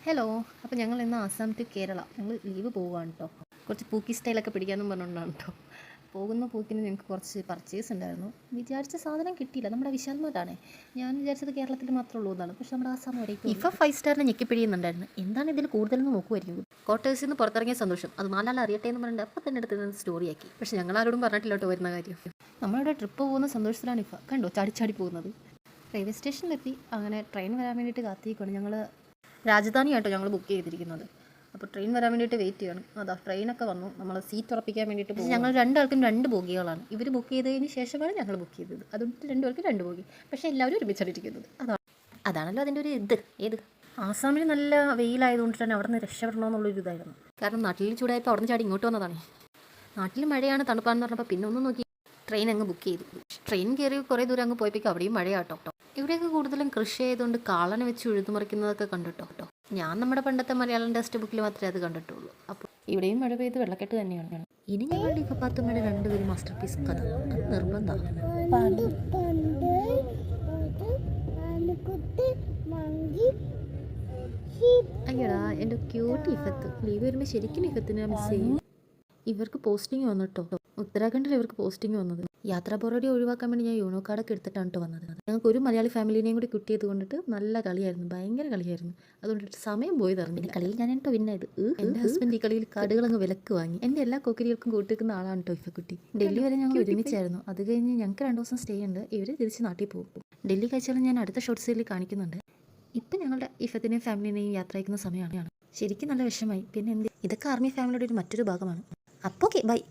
Hello. അപ്പോൾ ഞങ്ങൾ ഇന്ന് ആസാം ടു കേരള ഞങ്ങൾ ലീവ് പോവുകയാണ് കേട്ടോ. കുറച്ച് പൂക്കി സ്റ്റൈലൊക്കെ പിടിക്കാമെന്നും പറഞ്ഞുകൊണ്ടാണ് കേട്ടോ. പോകുന്ന പൂക്കിന് ഞങ്ങൾക്ക് കുറച്ച് പർച്ചേസ് ഉണ്ടായിരുന്നു. വിചാരിച്ച സാധനം കിട്ടിയില്ല. നമ്മുടെ വിശാൽ മാർട്ടാണേ. ഞാൻ വിചാരിച്ചത് കേരളത്തിൽ മാത്രമേ ഉള്ളൂ എന്നാണ്. പക്ഷേ നമ്മുടെ ആസാം വരേക്കും ഇഫ 5 സ്റ്റാറിനെ ഞെക്കിപ്പിടിയുന്നുണ്ടായിരുന്നു. എന്താണ് ഇതിൽ കൂടുതലെന്ന് നോക്കുമായിരിക്കും. ക്വാർട്ടേഴ്സിൽ നിന്ന് പുറത്തിറങ്ങിയ സന്തോഷം അത് നാലാൾ അറിയട്ടെ എന്ന് പറഞ്ഞിട്ട് അപ്പോൾ തന്നെ എടുത്ത് സ്റ്റോറിയാക്കി. പക്ഷേ ഞങ്ങളാരോടും പറഞ്ഞിട്ടില്ല കേട്ടോ വരുന്ന കാര്യം. നമ്മളിവിടെ ട്രിപ്പ് പോകുന്ന സന്തോഷത്തിലാണ് ഇഫ കണ്ടോ ചാടി പോകുന്നത്. റെയിൽവേ സ്റ്റേഷനിലെത്തി. അങ്ങനെ ട്രെയിൻ വരാൻ വേണ്ടിയിട്ട് കാത്തിരിക്കുകയാണ്. ഞങ്ങൾ രാജധാനിയായിട്ടോ ഞങ്ങൾ ബുക്ക് ചെയ്തിരിക്കുന്നത്. അപ്പോൾ ട്രെയിൻ വരാൻ വേണ്ടിയിട്ട് വെയിറ്റ് ചെയ്യണം. അതാ ട്രെയിനൊക്കെ വന്നു. നമ്മൾ സീറ്റ് ഉറപ്പിക്കാൻ വേണ്ടിയിട്ട് പോകും. ഞങ്ങൾ രണ്ടാൾക്കും 2 ബോഗികളാണ്. ഇവർ ബുക്ക് ചെയ്തതിന് ശേഷമാണ് ഞങ്ങൾ ബുക്ക് ചെയ്തത്. അതുകൊണ്ട് 2 പേർക്ക് 2 ബോഗി. പക്ഷേ എല്ലാവരും ഒരുമിച്ചാണിരിക്കുന്നത്. അതാണല്ലോ അതിൻ്റെ ഒരു ഏത് ആസാമിൽ നല്ല വെയിലായതുകൊണ്ട് തന്നെ അവിടെ നിന്ന് രക്ഷപ്പെടണമെന്നുള്ളൊരു ഇതായിരുന്നു. കാരണം നാട്ടിൽ ചൂടായപ്പോൾ അവിടെ നിന്ന് ചാടി ഇങ്ങോട്ട് വന്നതാണ്. നാട്ടിൽ മഴയാണ് തണുപ്പാണെന്ന് പറഞ്ഞപ്പോൾ പിന്നെ ഒന്നും നോക്കി ട്രെയിൻ അങ്ങ് ബുക്ക് ചെയ്തു. ട്രെയിൻ കയറി കുറേ ദൂരം അങ്ങ് പോയപ്പോൾ അവിടെയും മഴയാട്ടോ. ഇവിടെയൊക്കെ കൂടുതലും കൃഷി ആയതുകൊണ്ട് കാളനെ വെച്ച് ഉഴുതുമറിക്കുന്നതൊക്കെ കണ്ടിട്ടോ. ഞാൻ നമ്മുടെ പണ്ടത്തെ മലയാളം ടെക്സ്റ്റ് ബുക്കിൽ മാത്രമേ അത് കണ്ടിട്ടുള്ളൂ. അപ്പോൾ ഇവിടെയും മഴ പെയ്ത് വെള്ളക്കെട്ട് തന്നെയാണ്. ഇനി ഞങ്ങളുടെ ഇപ്പം പാത്തുമ്മയുടെ 2 മാസ്റ്റർ പീസ് കഥ അത് നിർബന്ധമാണ്. അയ്യടാ എൻ്റെ ക്യൂട്ട് ഇഫത്ത് ലീവ് വരുമ്പോൾ ശരിക്കും ഇഫത്തിന് മിസ് ചെയ്യും. ഇവർക്ക് പോസ്റ്റിംഗ് വന്നിട്ടോ. ഉത്തരാഖണ്ഡിൽ ഇവർക്ക് പോസ്റ്റിംഗ് വന്നത്. യാത്രാ പൊറോടി ഒഴിവാക്കാൻ വേണ്ടി ഞാൻ യൂണോ കാർഡൊക്കെ എടുത്തിട്ടാണ് കേട്ടോ വന്നത്. ഞങ്ങൾക്ക് ഒരു മലയാളി ഫാമിലിനെയും കൂടി കിട്ടിയത് കൊണ്ടിട്ട് നല്ല കളിയായിരുന്നു. ഭയങ്കര കളിയായിരുന്നു. അതുകൊണ്ടിട്ട് സമയം പോയി തറഞ്ഞില്ല. കളിയിൽ ഞാൻ കേട്ടോ വിന്നത്. എൻ്റെ ഹസ്ബൻഡ് ഈ കളിയിൽ കാർഡുകൾ അങ്ങ് വിലക്ക് വാങ്ങി. എൻ്റെ എല്ലാ കോക്കരികൾക്കും കൂട്ടിക്കുന്ന ആളാണ് കേട്ടോ ഇഫക്കുട്ടി. ഡൽഹി വരെ ഞങ്ങൾ ഒരുമിച്ചായിരുന്നു. അത് കഴിഞ്ഞ് ഞങ്ങൾക്ക് 2 ദിവസം സ്റ്റേ ഉണ്ട്. ഇവർ തിരിച്ച് നാട്ടിൽ പോകും. ഡൽഹി കാഴ്ചകൾ ഞാൻ അടുത്ത ഷോർട്ട് സൈഡിൽ കാണിക്കുന്നുണ്ട്. ഇപ്പം ഞങ്ങളുടെ ഇഫത്തിനെയും ഫാമിലിനെയും യാത്ര അയക്കുന്ന സമയമാണ്. ശരിക്കും നല്ല വിഷമമായി. പിന്നെ ഇതൊക്കെ ആർമി ഫാമിലിയുടെ ഒരു മറ്റൊരു ഭാഗമാണ്. അപ്പോൾ ഓക്കെ ബൈ.